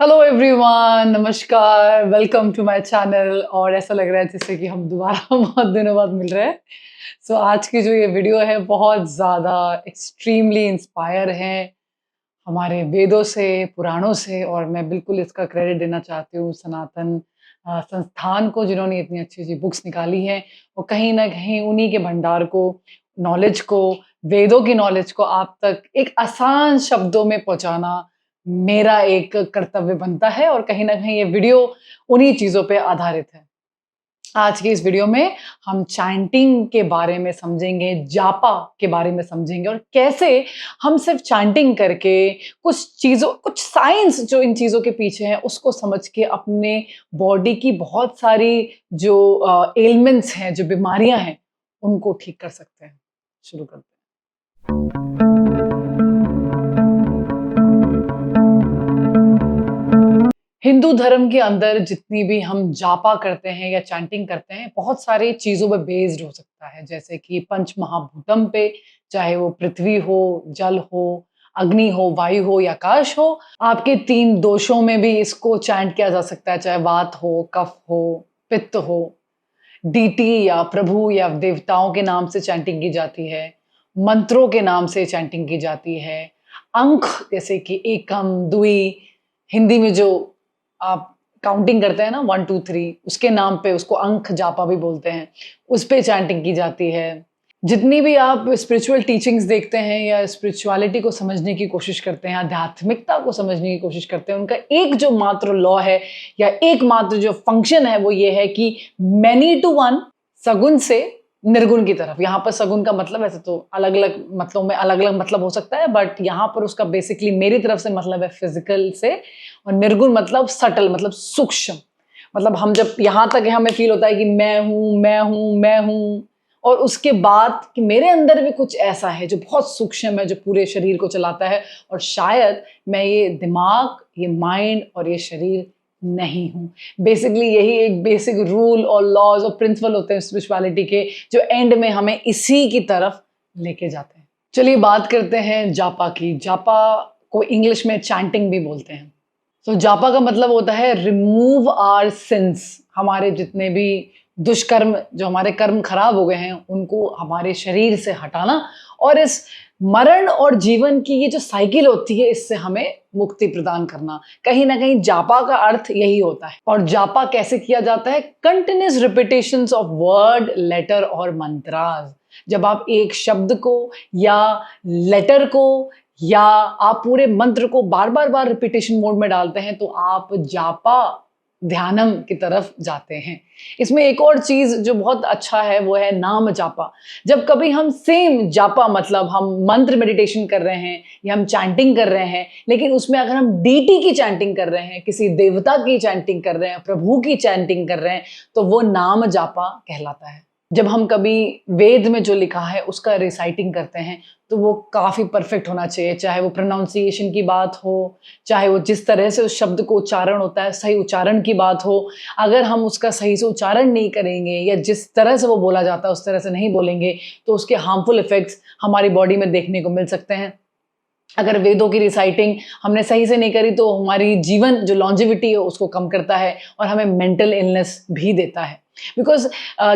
Hello everyone, नमस्कार, welcome to my channel. और ऐसा लग रहा है जैसे कि हम दोबारा बहुत दिनों बाद मिल रहे हैं। आज की जो ये वीडियो है बहुत ज़्यादा एक्सट्रीमली इंस्पायर है हमारे वेदों से, पुराणों से। और मैं बिल्कुल इसका क्रेडिट देना चाहती हूँ सनातन संस्थान को, जिन्होंने इतनी अच्छी-अच्छी बुक्स निकाली हैं। और कहीं न कहीं उन्हीं के भंडार को, नॉलेज को, वेदों की नॉलेज को आप तक एक आसान शब्दों में पहुँचाना मेरा एक कर्तव्य बनता है। और कहीं न कहीं ये वीडियो उन्हीं चीज़ों पे आधारित है। आज की इस वीडियो में हम चैंटिंग के बारे में समझेंगे, जापा के बारे में समझेंगे और कैसे हम सिर्फ चैंटिंग करके कुछ साइंस जो इन चीज़ों के पीछे है उसको समझ के अपने बॉडी की बहुत सारी जो एलिमेंट्स हैं, जो बीमारियां हैं, उनको ठीक कर सकते हैं। शुरू करते हैं। हिंदू धर्म के अंदर जितनी भी हम जापा करते हैं या चैंटिंग करते हैं, बहुत सारी चीज़ों पे बेस्ड हो सकता है। जैसे कि पंच महाभूतम पे, चाहे वो पृथ्वी हो, जल हो, अग्नि हो, वायु हो या आकाश हो। आपके 3 दोषों में भी इसको चैंट किया जा सकता है, चाहे वात हो, कफ हो, पित्त हो। डीटी या प्रभु या देवताओं के नाम से चैंटिंग की जाती है। मंत्रों के नाम से चैंटिंग की जाती है। अंक जैसे कि एकम, द्वि, हिंदी में जो आप काउंटिंग करते हैं ना 1 2 3, उसके नाम पे उसको अंक जापा भी बोलते हैं। उस पे चैंटिंग की जाती है। जितनी भी आप स्पिरिचुअल टीचिंग्स देखते हैं या स्पिरिचुअलिटी को समझने की कोशिश करते हैं, आध्यात्मिकता को समझने की कोशिश करते हैं, उनका एक जो मात्र लॉ है या एकमात्र जो फंक्शन है वो ये है कि मैनी टू वन, सगुण से निर्गुण की तरफ। यहाँ पर सगुण का मतलब, वैसे तो अलग अलग मतलों में अलग अलग मतलब हो सकता है, बट यहाँ पर उसका बेसिकली मेरी तरफ से मतलब है फिजिकल से। और निर्गुण मतलब सटल, मतलब सूक्ष्म। मतलब हम जब यहाँ तक है हमें फील होता है कि मैं हूँ, मैं हूँ, मैं हूँ। और उसके बाद कि मेरे अंदर भी कुछ ऐसा है जो बहुत सूक्ष्म है, जो पूरे शरीर को चलाता है। और शायद मैं ये दिमाग, ये माइंड और ये शरीर नहीं हूँ। बेसिकली यही एक बेसिक रूल और लॉज और प्रिंसिपल होते हैं स्पिरिचुअलिटी के, जो एंड में हमें इसी की तरफ लेके जाते हैं। चलिए बात करते हैं जापा की। जापा को इंग्लिश में चैंटिंग भी बोलते हैं। तो जापा का मतलब होता है रिमूव आवर सिंस। हमारे जितने भी दुष्कर्म, जो हमारे कर्म खराब हो गए हैं, उनको हमारे शरीर से हटाना और इस मरण और जीवन की ये जो साइकिल होती है, इससे हमें मुक्ति प्रदान करना। कहीं ना कहीं जापा का अर्थ यही होता है। और जापा कैसे किया जाता है? Continuous repetitions of word, letter और मंत्रास। जब आप एक शब्द को या लेटर को या आप पूरे मंत्र को बार बार बार रिपीटेशन मोड में डालते हैं, तो आप जापा ध्यानम की तरफ जाते हैं। इसमें एक और चीज जो बहुत अच्छा है वो है नाम जापा। जब कभी हम सेम जापा, मतलब हम मंत्र मेडिटेशन कर रहे हैं या हम चैंटिंग कर रहे हैं, लेकिन उसमें अगर हम डीटी की चैंटिंग कर रहे हैं, किसी देवता की चैंटिंग कर रहे हैं, प्रभु की चैंटिंग कर रहे हैं, तो वो नाम जापा कहलाता है। जब हम कभी वेद में जो लिखा है उसका रिसाइटिंग करते हैं, तो वो काफ़ी परफेक्ट होना चाहिए। चाहे वो प्रोनाउंसिएशन की बात हो, चाहे वो जिस तरह से उस शब्द को उच्चारण होता है, सही उच्चारण की बात हो। अगर हम उसका सही से उच्चारण नहीं करेंगे या जिस तरह से वो बोला जाता है उस तरह से नहीं बोलेंगे, तो उसके हार्मफुल इफ़ेक्ट्स हमारी बॉडी में देखने को मिल सकते हैं। अगर वेदों की रिसाइटिंग हमने सही से नहीं करी, तो हमारी जीवन जो लॉन्जेविटी है उसको कम करता है और हमें मेंटल इलनेस भी देता है। बिकॉज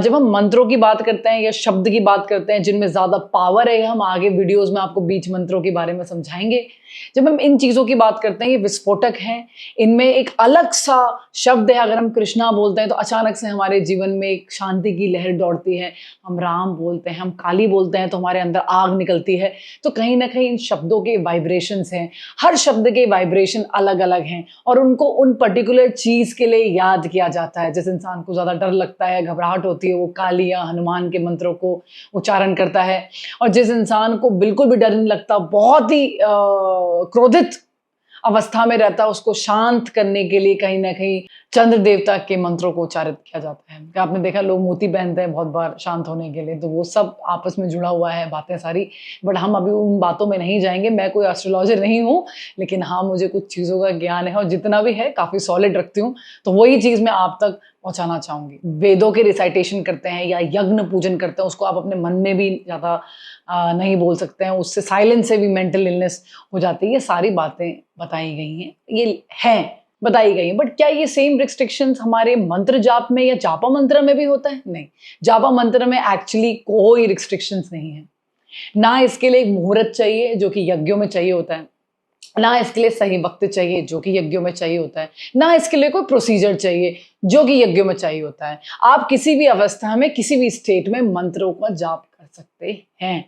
जब हम मंत्रों की बात करते हैं या शब्द की बात करते हैं जिनमें ज़्यादा पावर है, हम आगे वीडियोस में आपको बीज मंत्रों के बारे में समझाएंगे। जब हम इन चीज़ों की बात करते हैं, ये विस्फोटक हैं। इनमें एक अलग सा शब्द है। अगर हम कृष्णा बोलते हैं तो अचानक से हमारे जीवन में एक शांति की लहर दौड़ती है। हम राम बोलते हैं, हम काली बोलते हैं तो हमारे अंदर आग निकलती है। तो कहीं ना कहीं इन शब्दों के वाइब्रेशंस हैं। हर शब्द के वाइब्रेशन अलग अलग हैं और उनको उन पर्टिकुलर चीज़ के लिए याद किया जाता है। जिस इंसान को ज़्यादा डर लगता है, घबराहट होती है, वो काली या हनुमान के मंत्रों को उच्चारण करता है। और जिस इंसान को बिल्कुल भी डर नहीं लगता, बहुत ही क्रोधित अवस्था में रहता है, उसको शांत करने के लिए कहीं ना कहीं चंद्र देवता के मंत्रों को उच्चारित किया जाता है। क्या आपने देखा, लोग मोती पहनते हैं बहुत बार शांत होने के लिए, तो वो सब आपस में जुड़ा हुआ है बातें सारी। बट हम अभी उन बातों में नहीं जाएंगे। मैं कोई एस्ट्रोलॉजर नहीं हूँ, लेकिन हाँ, मुझे कुछ चीज़ों का ज्ञान है और जितना भी है काफ़ी सॉलिड रखती हूँ। तो वही चीज़ मैं आप तक पहुँचाना चाहूँगी। वेदों के रिसाइटेशन करते हैं या यज्ञ पूजन करते हैं, उसको आप अपने मन में भी ज़्यादा नहीं बोल सकते हैं। उससे साइलेंस से भी मेंटल इलनेस हो जाती है। ये सारी बातें बताई गई हैं, ये हैं बताई गई हैं। बट क्या ये सेम रिस्ट्रिक्शंस हमारे मंत्र जाप में या जापा मंत्र में भी होता है? नहीं, जापा मंत्र में एक्चुअली कोई रिस्ट्रिक्शंस नहीं है। ना इसके लिए एक मुहूर्त चाहिए जो कि यज्ञों में चाहिए होता है, ना इसके लिए सही वक्त चाहिए जो कि यज्ञों में चाहिए होता है, ना इसके लिए कोई प्रोसीजर चाहिए जो कि यज्ञों में चाहिए होता है। आप किसी भी अवस्था में, किसी भी स्टेट में मंत्रों का जाप कर सकते हैं।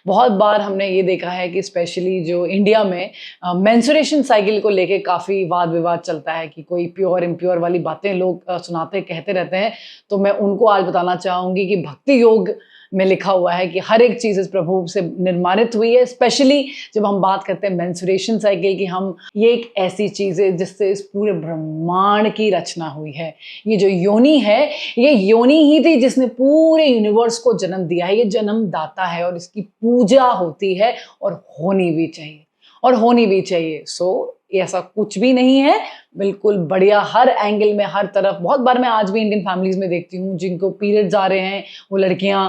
बहुत बार हमने ये देखा है कि स्पेशली जो इंडिया में मेंस्ट्रुएशन साइकिल को लेके काफ़ी वाद विवाद चलता है कि कोई प्योर इम्प्योर वाली बातें लोग सुनाते कहते रहते हैं। तो मैं उनको आज बताना चाहूँगी कि भक्ति योग में लिखा हुआ है कि हर एक चीज़ इस प्रभु से निर्माणित हुई है। स्पेशली जब हम बात करते हैं मेंस्ट्रुएशन साइकिल की, हम ये एक ऐसी चीज़ है जिससे इस पूरे ब्रह्मांड की रचना हुई है। ये जो योनि है, ये योनि ही थी जिसने पूरे यूनिवर्स को जन्म दिया है। ये जन्मदाता है और इसकी पूजा होती है और होनी भी चाहिए, और होनी भी चाहिए। सो ऐसा कुछ भी नहीं है, बिल्कुल बढ़िया हर एंगल में, हर तरफ। बहुत बार मैं आज भी इंडियन फैमिलीज में देखती हूँ जिनको पीरियड्स आ रहे हैं, वो लड़कियाँ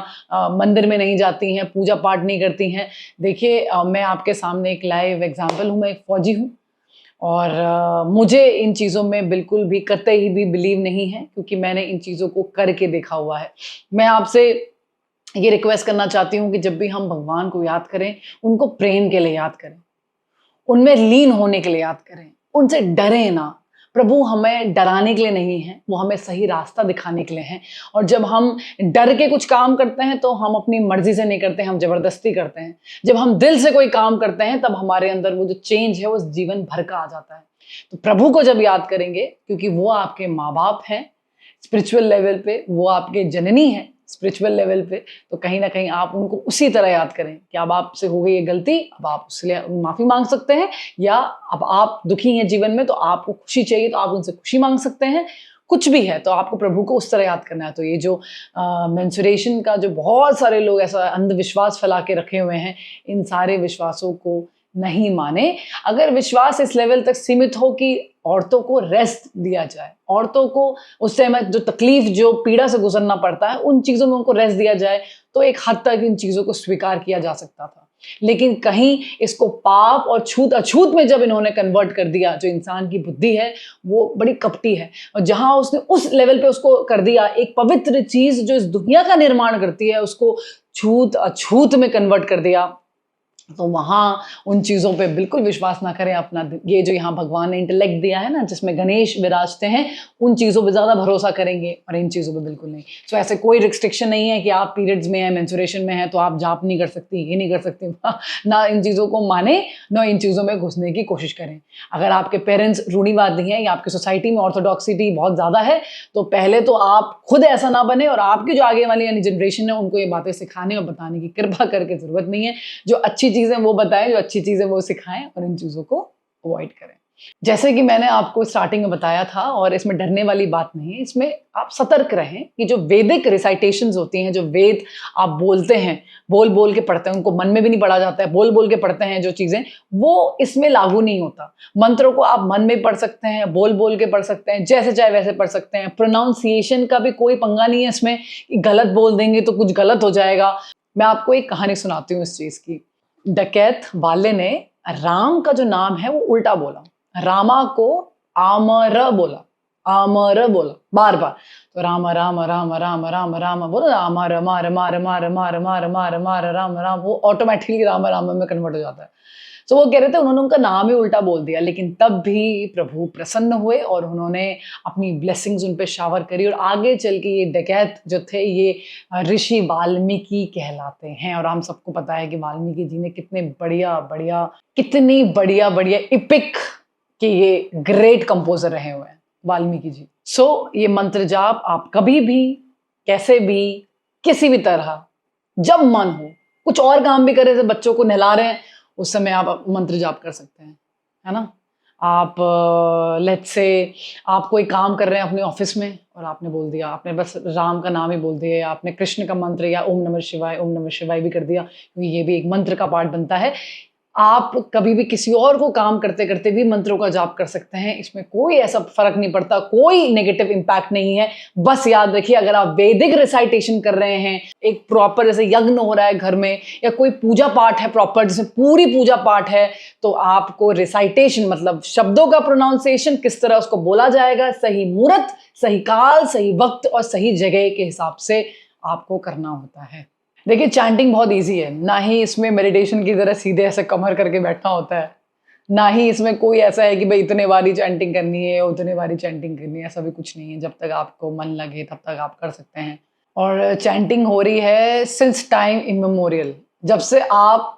मंदिर में नहीं जाती हैं, पूजा पाठ नहीं करती हैं। देखिए मैं आपके सामने एक लाइव एग्जांपल हूँ। मैं एक फौजी हूँ और मुझे इन चीज़ों में बिल्कुल भी कतई ही भी बिलीव नहीं है, क्योंकि मैंने इन चीज़ों को करके देखा हुआ है। मैं आपसे ये रिक्वेस्ट करना चाहती हूँ कि जब भी हम भगवान को याद करें, उनको प्रेम के लिए याद करें, उनमें लीन होने के लिए याद करें, उनसे डरें ना। प्रभु हमें डराने के लिए नहीं है, वो हमें सही रास्ता दिखाने के लिए हैं। और जब हम डर के कुछ काम करते हैं तो हम अपनी मर्जी से नहीं करते हैं, हम जबरदस्ती करते हैं। जब हम दिल से कोई काम करते हैं तब हमारे अंदर वो जो चेंज है वो जीवन भर का आ जाता है। तो प्रभु को जब याद करेंगे, क्योंकि वो आपके माँ बाप हैं स्पिरिचुअल लेवल पे, वो आपके जननी है स्पिरिचुअल लेवल पे, तो कहीं ना कहीं आप उनको उसी तरह याद करें कि अब आपसे हो गई ये गलती, अब आप उसके लिए माफ़ी मांग सकते हैं। या अब आप दुखी हैं जीवन में तो आपको खुशी चाहिए तो आप उनसे खुशी मांग सकते हैं। कुछ भी है तो आपको प्रभु को उस तरह याद करना है। तो ये जो मेंस्ट्रुएशन का जो बहुत सारे लोग ऐसा अंधविश्वास फैला के रखे हुए हैं, इन सारे विश्वासों को नहीं माने। अगर विश्वास इस लेवल तक सीमित हो कि औरतों को रेस्ट दिया जाए, औरतों को उस समय जो तकलीफ, जो पीड़ा से गुजरना पड़ता है, उन चीज़ों में उनको रेस्ट दिया जाए, तो एक हद तक इन चीज़ों को स्वीकार किया जा सकता था। लेकिन कहीं इसको पाप और छूत अछूत में जब इन्होंने कन्वर्ट कर दिया, जो इंसान की बुद्धि है वो बड़ी कपटी है, और जहां उसने उस लेवल पे उसको कर दिया, एक पवित्र चीज़ जो इस दुनिया का निर्माण करती है उसको छूत अछूत में कन्वर्ट कर दिया, तो वहाँ उन चीज़ों पे बिल्कुल विश्वास ना करें। अपना ये जो यहाँ भगवान ने इंटेलेक्ट दिया है ना, जिसमें गणेश विराजते हैं, उन चीज़ों पे ज़्यादा भरोसा करेंगे और इन चीज़ों पे बिल्कुल नहीं। तो ऐसे कोई रिस्ट्रिक्शन नहीं है कि आप पीरियड्स में हैं, मेंस्ट्रुएशन में हैं तो आप जाप नहीं कर सकती, ये नहीं कर सकती। ना इन चीज़ों को माने, ना इन चीज़ों में घुसने की कोशिश करें। अगर आपके पेरेंट्स रूढ़िवादी हैं या आपकी सोसाइटी में ऑर्थोडॉक्सिटी बहुत ज़्यादा है, तो पहले तो आप खुद ऐसा ना बने, और आपकी जो आगे वाली यानी जनरेशन है उनको ये बातें सिखाने और बताने की कृपा करके ज़रूरत नहीं है। जो अच्छी चीज़ें वो बताएं, जो अच्छी चीज़ें वो सिखाएं, और इन चीज़ों को अवॉइड करें। जैसे कि मैंने आपको स्टार्टिंग में बताया था, और इसमें डरने वाली बात नहीं है, इसमें आप सतर्क रहें कि जो वैदिक रिसाइटेशंस होती हैं, जो वेद आप बोलते हैं, बोल बोल के पढ़ते हैं, उनको मन में भी नहीं पढ़ा जाता है, बोल बोल के पढ़ते हैं जो चीज़ें, वो इसमें लागू नहीं होता। मंत्रों को आप मन में पढ़ सकते हैं, बोल बोल के पढ़ सकते हैं, जैसे चाहे वैसे पढ़ सकते हैं। प्रोनाउंसिएशन का भी कोई पंगा नहीं है इसमें कि गलत बोल देंगे तो कुछ गलत हो जाएगा। मैं आपको एक कहानी सुनाती हूँ इस चीज़ की। डकैत वाले ने राम का जो नाम है वो उल्टा बोला, रामा को आमर बोला, आमर बोला बार बार। तो राम राम राम राम राम राम बोला, आमर मार मार मार मार मार मार मार राम राम, वो ऑटोमेटिकली राम राम में कन्वर्ट हो जाता है। तो वो कह रहे थे उन्होंने उनका नाम ही उल्टा बोल दिया, लेकिन तब भी प्रभु प्रसन्न हुए और उन्होंने अपनी ब्लेसिंग्स उन पे शावर करी, और आगे चल के ये डकैत जो थे ये ऋषि वाल्मीकि कहलाते हैं। और हम सबको पता है कि वाल्मीकि जी ने कितनी बढ़िया बढ़िया इपिक के ये ग्रेट कंपोजर रहे हुए हैं वाल्मीकि जी। सो ये मंत्र जाप आप कभी भी, कैसे भी, किसी भी तरह, जब मन हो, कुछ और काम भी करे, जैसे बच्चों को नहला रहे हैं उस समय आप मंत्र जाप कर सकते हैं, है ना। आप लेट्स से आप कोई काम कर रहे हैं अपने ऑफिस में और आपने बोल दिया, आपने बस राम का नाम ही बोल दिया, या आपने कृष्ण का मंत्र या ओम नमः शिवाय भी कर दिया, क्योंकि ये भी एक मंत्र का पार्ट बनता है। आप कभी भी किसी और को काम करते-करते भी मंत्रों का जाप कर सकते हैं। इसमें कोई ऐसा फ़र्क नहीं पड़ता, कोई नेगेटिव इम्पैक्ट नहीं है। बस याद रखिए, अगर आप वैदिक रिसाइटेशन कर रहे हैं, एक प्रॉपर जैसे यज्ञ हो रहा है घर में, या कोई पूजा-पाठ है प्रॉपर जिसमें पूरी पूजा-पाठ है, तो आपको रिसाइटेशन मतलब शब्दों का प्रोनाउंसिएशन किस तरह उसको बोला जाएगा, सही मुहूर्त, सही काल, सही वक़्त और सही जगह के हिसाब से आपको करना होता है। देखिए, चैंटिंग बहुत ईज़ी है, ना ही इसमें मेडिटेशन की तरह सीधे ऐसे कमर करके बैठना होता है, ना ही इसमें कोई ऐसा है कि भई इतने बार ही चैंटिंग करनी है, उतने बार ही चैंटिंग करनी है, ऐसा भी कुछ नहीं है। जब तक आपको मन लगे तब तक आप कर सकते हैं। और चैंटिंग हो रही है सिंस टाइम इम्मेमोरियल, जब से आप,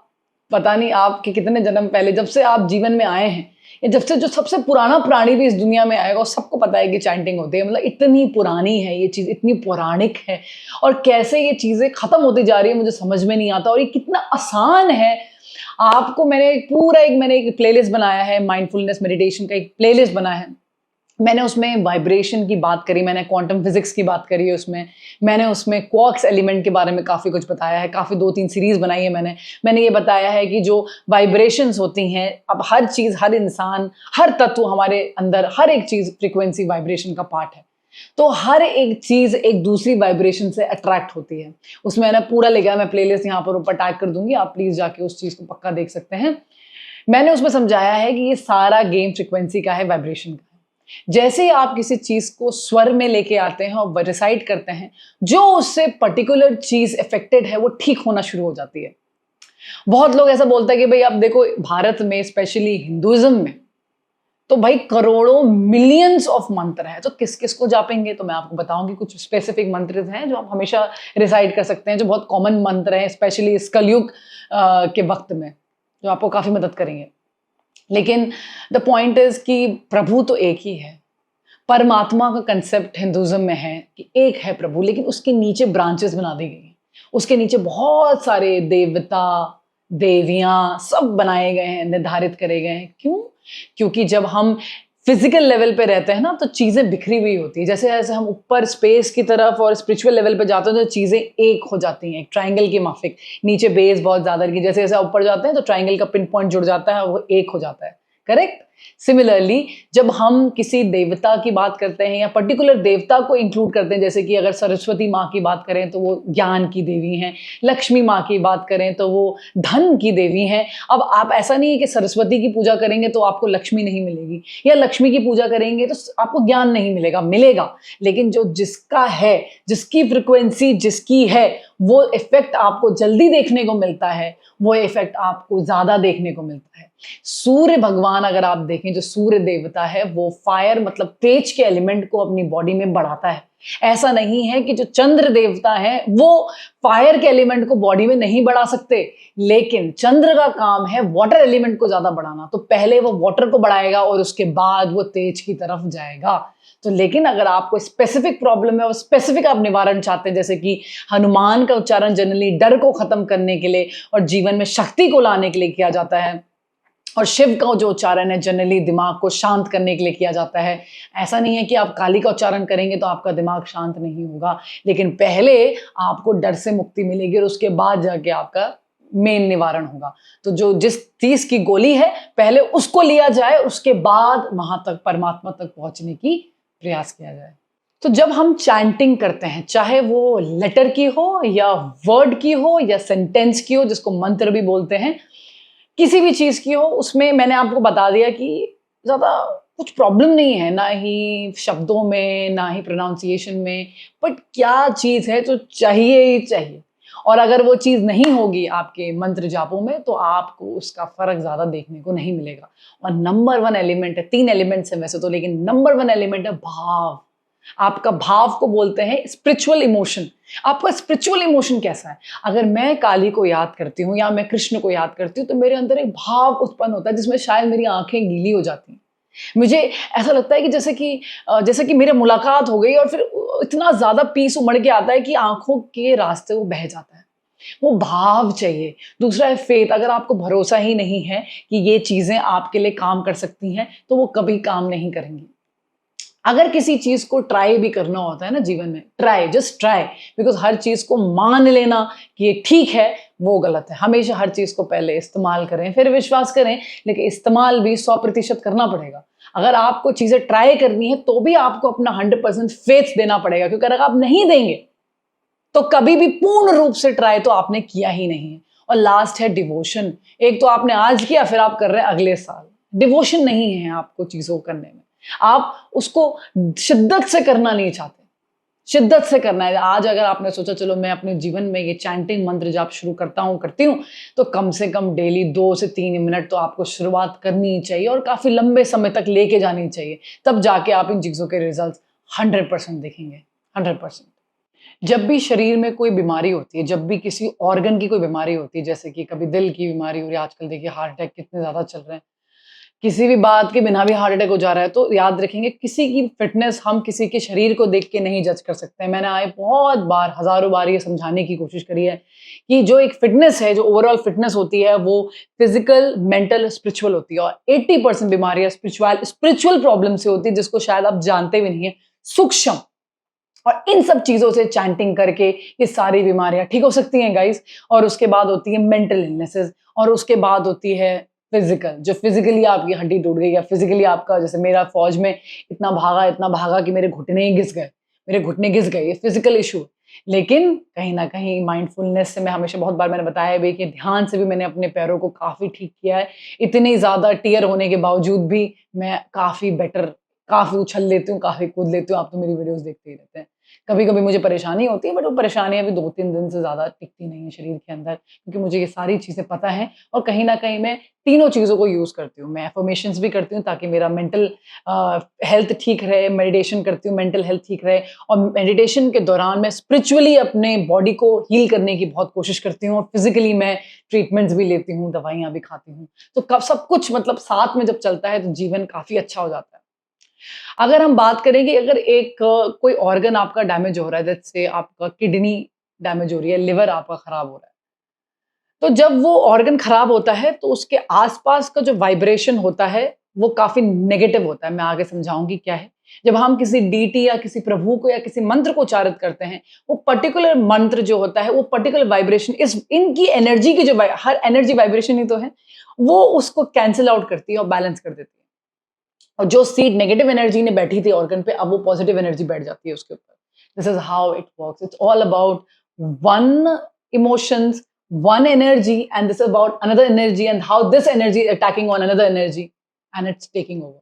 पता नहीं आपके कितने जन्म पहले, जब से आप जीवन में आए हैं, या जब से जो सबसे पुराना प्राणी भी इस दुनिया में आएगा, और सबको पता है कि चैंटिंग होती है। मतलब इतनी पुरानी है ये चीज़, इतनी पौराणिक है, और कैसे ये चीज़ें खत्म होती जा रही है मुझे समझ में नहीं आता, और ये कितना आसान है। आपको मैंने एक प्लेलिस्ट बनाया है, माइंडफुलनेस मेडिटेशन का एक प्लेलिस्ट बनाया है। मैंने उसमें वाइब्रेशन की बात करी, मैंने क्वांटम फिजिक्स की बात करी है उसमें, मैंने उसमें क्वार्क्स एलिमेंट के बारे में काफ़ी कुछ बताया है, काफ़ी 2-3 सीरीज़ बनाई है मैंने ये बताया है कि जो वाइब्रेशंस होती हैं, अब हर चीज़, हर इंसान, हर तत्व हमारे अंदर, हर एक चीज़ फ्रीक्वेंसी वाइब्रेशन का पार्ट है। तो हर एक चीज़ एक दूसरी वाइब्रेशन से अट्रैक्ट होती है। उसमें मैंने पूरा लिखा है, मैं प्लेलिस्ट यहाँ पर ऊपर टैग कर दूँगी, आप प्लीज़ जाके उस चीज़ को पक्का देख सकते हैं। मैंने उसमें समझाया है कि ये सारा गेम फ्रीक्वेंसी का है, वाइब्रेशन का है। जैसे ही आप किसी चीज़ को स्वर में लेके आते हैं और रिसाइट करते हैं, जो उससे पर्टिकुलर चीज़ अफेक्टेड है, वो ठीक होना शुरू हो जाती है। बहुत लोग ऐसा बोलते हैं कि भई अब देखो भारत में, स्पेशली हिंदुइज़्म में, तो भाई करोड़ों मिलियंस ऑफ मंत्र हैं, तो किस-किस को जापेंगे? तो मैं आपको बताऊँगी कुछ स्पेसिफिक मंत्र हैं जो आप हमेशा रिसाइट कर सकते हैं, जो बहुत कॉमन मंत्र हैं, स्पेशली इस कलयुग के वक़्त में, जो आपको काफ़ी मदद करेंगे। लेकिन द पॉइंट इज़ कि प्रभु तो एक ही है। परमात्मा का कंसेप्ट हिंदुइज़्म में है कि एक है प्रभु, लेकिन उसके नीचे ब्रांचेस बना दी गई हैं। उसके नीचे बहुत सारे देवता, देवियाँ सब बनाए गए हैं, निर्धारित करे गए हैं। क्यों? क्योंकि जब हम फिज़िकल लेवल पे रहते हैं ना, तो चीज़ें बिखरी हुई होती हैं। जैसे-जैसे हम ऊपर स्पेस की तरफ और स्पिरिचुअल लेवल पे जाते हैं, तो चीज़ें एक हो जाती हैं, एक ट्रायंगल की माफ़िक। नीचे बेस बहुत ज़्यादा, कि जैसे-जैसे आप ऊपर जाते हैं, तो ट्रायंगल का पिन पॉइंट जुड़ जाता है और वो एक हो जाता है। करेक्ट? सिमिलरली जब हम किसी देवता की बात करते हैं या पर्टिकुलर देवता को इंक्लूड करते हैं, जैसे कि अगर सरस्वती माँ की बात करें तो वो ज्ञान की देवी हैं, लक्ष्मी माँ की बात करें तो वो धन की देवी हैं। अब आप, ऐसा नहीं है कि सरस्वती की पूजा करेंगे तो आपको लक्ष्मी नहीं मिलेगी, या लक्ष्मी की पूजा करेंगे तो आपको ज्ञान नहीं मिलेगा, मिलेगा। लेकिन जो जिसका है, जिसकी फ्रिक्वेंसी जिसकी है, वो इफेक्ट आपको जल्दी देखने को मिलता है, वो इफेक्ट आपको ज़्यादा देखने को मिलता है। सूर्य भगवान अगर आप देखें, जो सूर्य देवता है, वो फायर मतलब तेज के एलिमेंट को अपनी बॉडी में बढ़ाता है। ऐसा नहीं है कि जो चंद्र देवता है वो फायर के एलिमेंट को बॉडी में नहीं बढ़ा सकते, लेकिन चंद्र का काम है वाटर एलिमेंट को ज्यादा बढ़ाना। तो पहले वो वाटर को बढ़ाएगा और उसके बाद वो तेज की तरफ जाएगा। तो लेकिन अगर आपको स्पेसिफिक प्रॉब्लम है और स्पेसिफिक आप निवारण चाहते हैं, जैसे कि हनुमान का उच्चारण जनरली डर को खत्म करने के लिए और जीवन में शक्ति को लाने के लिए किया जाता है, और शिव का जो उच्चारण है जनरली दिमाग को शांत करने के लिए किया जाता है। ऐसा नहीं है कि आप काली का उच्चारण करेंगे तो आपका दिमाग शांत नहीं होगा, लेकिन पहले आपको डर से मुक्ति मिलेगी और उसके बाद जाके आपका मेन निवारण होगा। तो जो जिस चीज की गोली है, पहले उसको लिया जाए, उसके बाद वहां तक, परमात्मा तक पहुंचने की प्रयास किया जाए। तो जब हम चैंटिंग करते हैं, चाहे वो लेटर की हो या वर्ड की हो या सेंटेंस की हो, जिसको मंत्र भी बोलते हैं, किसी भी चीज़ की हो, उसमें मैंने आपको बता दिया कि ज़्यादा कुछ प्रॉब्लम नहीं है, ना ही शब्दों में, ना ही प्रोनाउंसिएशन में, बट क्या चीज़ है जो चाहिए ही चाहिए। और अगर वो चीज़ नहीं होगी आपके मंत्र जापों में, तो आपको उसका फ़र्क ज़्यादा देखने को नहीं मिलेगा। और नंबर 1 एलिमेंट है, 3 एलिमेंट्स हैं वैसे तो, लेकिन नंबर 1 एलिमेंट है भाव। आपका भाव को बोलते हैं स्पिरिचुअल इमोशन। आपका स्पिरिचुअल इमोशन कैसा है? अगर मैं काली को याद करती हूँ या मैं कृष्ण को याद करती हूँ, तो मेरे अंदर एक भाव उत्पन्न होता है जिसमें शायद मेरी आंखें गीली हो जाती हैं। मुझे ऐसा लगता है कि जैसे कि मेरे मुलाकात हो गई और फिर इतना ज़्यादा पीस उमड़ के आता है कि आँखों के रास्ते वो बह जाता है। वो भाव चाहिए। दूसरा है फेथ। अगर आपको भरोसा ही नहीं है कि ये चीज़ें आपके लिए काम कर सकती हैं, तो वो कभी काम नहीं करेंगी। अगर किसी चीज को ट्राई भी करना होता है ना जीवन में, ट्राई, जस्ट ट्राई, बिकॉज हर चीज को मान लेना कि ये ठीक है, वो गलत है। हमेशा हर चीज को पहले इस्तेमाल करें फिर विश्वास करें, लेकिन इस्तेमाल भी 100% करना पड़ेगा। अगर आपको चीजें ट्राई करनी है तो भी आपको अपना 100% फेथ देना पड़ेगा, क्योंकि अगर आप नहीं देंगे तो कभी भी पूर्ण रूप से ट्राई तो आपने किया ही नहीं है। और लास्ट है डिवोशन। एक तो आपने आज किया, फिर आप कर रहे हैं अगले साल। डिवोशन नहीं है आपको चीजों को करने में, आप उसको शिद्दत से करना नहीं चाहते, शिद्दत से करना है। आज अगर आपने सोचा चलो मैं अपने जीवन में ये चैंटिंग मंत्र जाप शुरू करती हूँ, तो कम से कम डेली 2 से 3 मिनट तो आपको शुरुआत करनी ही चाहिए और काफी लंबे समय तक लेके जानी चाहिए। तब जाके आप इन चीजों के रिजल्ट 100% देखेंगे, 100%। जब भी शरीर में कोई बीमारी होती है, जब भी किसी ऑर्गन की कोई बीमारी होती है, जैसे कि कभी दिल की बीमारी हो रही है, आजकल देखिए हार्ट अटैक कितने ज़्यादा चल रहे हैं, किसी भी बात के बिना भी हार्ट अटैक हो जा रहा है, तो याद रखेंगे किसी की फिटनेस हम किसी के शरीर को देख के नहीं जज कर सकते हैं। मैंने आए बहुत बार, हज़ारों बार ये समझाने की कोशिश करी है कि जो एक फिटनेस है, जो ओवरऑल फिटनेस होती है, वो फिज़िकल, मेंटल, स्पिरिचुअल होती है और 80% बीमारियाँ स्पिरिचुअल प्रॉब्लम से होती है, जिसको शायद आप जानते भी नहीं हैं, सूक्ष्म। और इन सब चीज़ों से चैंटिंग करके ये सारी बीमारियाँ ठीक हो सकती हैं गाइस। और उसके बाद होती है मेंटल इलनेसेस, और उसके बाद होती है फिजिकल, जो फिजिकली आपकी हड्डी टूट गई या फिजिकली आपका, जैसे मेरा फौज में इतना भागा कि मेरे घुटने ही घिस गए, मेरे घुटने घिस गए, ये फिजिकल इशू। लेकिन कहीं न कहीं माइंडफुलनेस से, मैं हमेशा बहुत बार मैंने बताया भी कि ध्यान से भी मैंने अपने पैरों को काफ़ी ठीक किया है। इतनी ज़्यादा टियर होने के बावजूद भी मैं काफ़ी बेटर, काफ़ी उछल लेती हूँ, काफ़ी कूद लेती हूँ। आप तो मेरी वीडियोज़ देखते ही रहते हैं। कभी-कभी मुझे परेशानी होती है, बट वो परेशानियाँ भी 2-3 दिन से ज़्यादा टिकती नहीं है शरीर के अंदर, क्योंकि मुझे ये सारी चीज़ें पता हैं और कहीं न कहीं मैं तीनों चीज़ों को यूज़ करती हूँ। मैं अफ़र्मेशंस भी करती हूँ ताकि मेरा मेंटल हेल्थ ठीक रहे, मेडिटेशन करती हूँ, मेंटल हेल्थ ठीक रहे, और मेडिटेशन के दौरान मैं स्पिरिचुअली अपने बॉडी को हील करने की बहुत कोशिश करती हूँ, और फिज़िकली मैं ट्रीटमेंट्स भी लेती हूँ, दवाइयाँ भी खाती हूँ। तो कब सब कुछ मतलब साथ में जब चलता है तो जीवन काफ़ी अच्छा हो जाता है। अगर हम बात करें कि अगर कोई ऑर्गन आपका डैमेज हो रहा है, जैसे से आपका किडनी डैमेज हो रही है, लिवर आपका खराब हो रहा है, तो जब वो ऑर्गन खराब होता है तो उसके आसपास का जो वाइब्रेशन होता है वो काफी नेगेटिव होता है। मैं आगे समझाऊंगी क्या है। जब हम किसी डीटी या किसी प्रभु को या किसी मंत्र को उच्चारित करते हैं, वो पर्टिकुलर मंत्र जो होता है, वो पर्टिकुलर वाइब्रेशन, इस इनकी एनर्जी की जो हर एनर्जी वाइब्रेशन ही तो है, वो उसको कैंसिल आउट करती है और बैलेंस कर देती है। और जो सीड नेगेटिव एनर्जी ने बैठी थी ऑर्गन पे, अब वो पॉजिटिव एनर्जी बैठ जाती है उसके ऊपर। This is how it works. It's all about one emotions, one energy, and this about another energy, and how this energy attacking on another energy and it's taking over.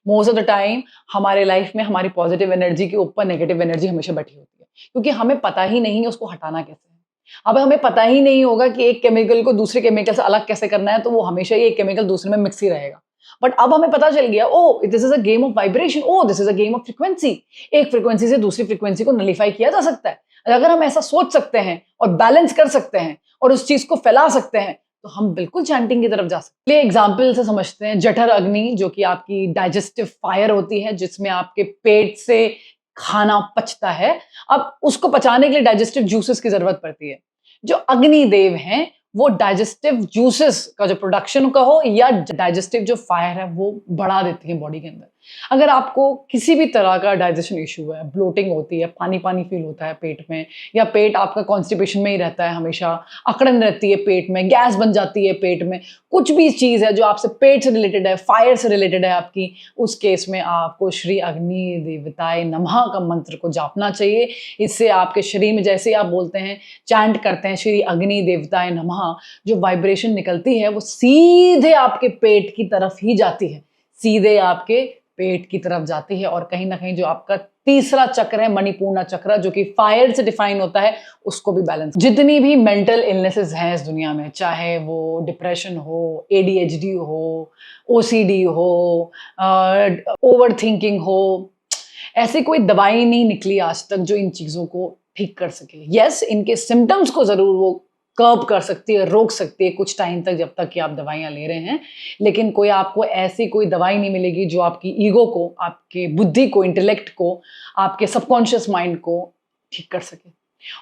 Most of the time हमारे life में हमारी positive energy के ऊपर negative energy हमेशा बैठी होती है, क्योंकि हमें पता ही नहीं है उसको हटाना कैसे है। अब हमें पता ही नहीं होगा कि एक केमिकल को दूसरे केमिकल से अलग कैसे करना है, तो वो हमेशा ही एक केमिकल दूसरे में मिक्स ही रहेगा। बट अब हमें पता चल गया, oh this is a game of vibration, oh this is a game of frequency. एक फ्रीक्वेंसी से दूसरी फ्रीक्वेंसी को नलीफाई किया जा सकता है। अगर हम ऐसा सोच सकते हैं और बैलेंस कर सकते हैं और उस चीज को फैला सकते हैं, तो हम बिल्कुल चैंटिंग की तरफ जा सकते हैं। एग्जाम्पल से समझते हैं, जठर अग्नि, जो कि आपकी डाइजेस्टिव फायर होती है, जिसमें आपके पेट से खाना पचता है। अब उसको पचाने के लिए डाइजेस्टिव जूसेस की जरूरत पड़ती है। जो अग्नि देव हैं, वो डाइजेस्टिव जूसेस का जो प्रोडक्शन का हो या डाइजेस्टिव जो फायर है, वो बढ़ा देती है बॉडी के अंदर। अगर आपको किसी भी तरह का डाइजेशन इशू है, ब्लोटिंग होती है, पानी पानी फील होता है पेट में, या पेट आपका कॉन्स्टिपेशन में ही रहता है हमेशा, अकड़न रहती है पेट में, गैस बन जाती है पेट में, कुछ भी चीज़ है जो आपसे पेट से रिलेटेड है, फायर से रिलेटेड है आपकी, उस केस में आपको श्री अग्नि देवताय नमः का मंत्र को जापना चाहिए। इससे आपके शरीर में, जैसे आप बोलते हैं, चैंट करते हैं श्री अग्नि देवताय नमः, जो वाइब्रेशन निकलती है वो सीधे आपके पेट की तरफ ही जाती है, सीधे आपके पेट की तरफ जाती है। और कहीं ना कहीं जो आपका तीसरा चक्र है, मणिपूर्ण चक्र, जो कि फायर से डिफाइन होता है, उसको भी बैलेंस। जितनी भी मेंटल इलनेसेस हैं इस दुनिया में, चाहे वो डिप्रेशन हो, एडीएचडी हो, ओसीडी हो, ओवर थिंकिंग हो, ऐसी कोई दवाई नहीं निकली आज तक जो इन चीजों को ठीक कर सके। यस, इनके सिम्टम्स को जरूर वो कर्ब कर सकती है, रोक सकती है कुछ टाइम तक, जब तक कि आप दवाइयाँ ले रहे हैं। लेकिन कोई आपको ऐसी कोई दवाई नहीं मिलेगी जो आपकी ईगो को, आपके बुद्धि को, इंटेलेक्ट को, आपके सबकॉन्शियस माइंड को ठीक कर सके।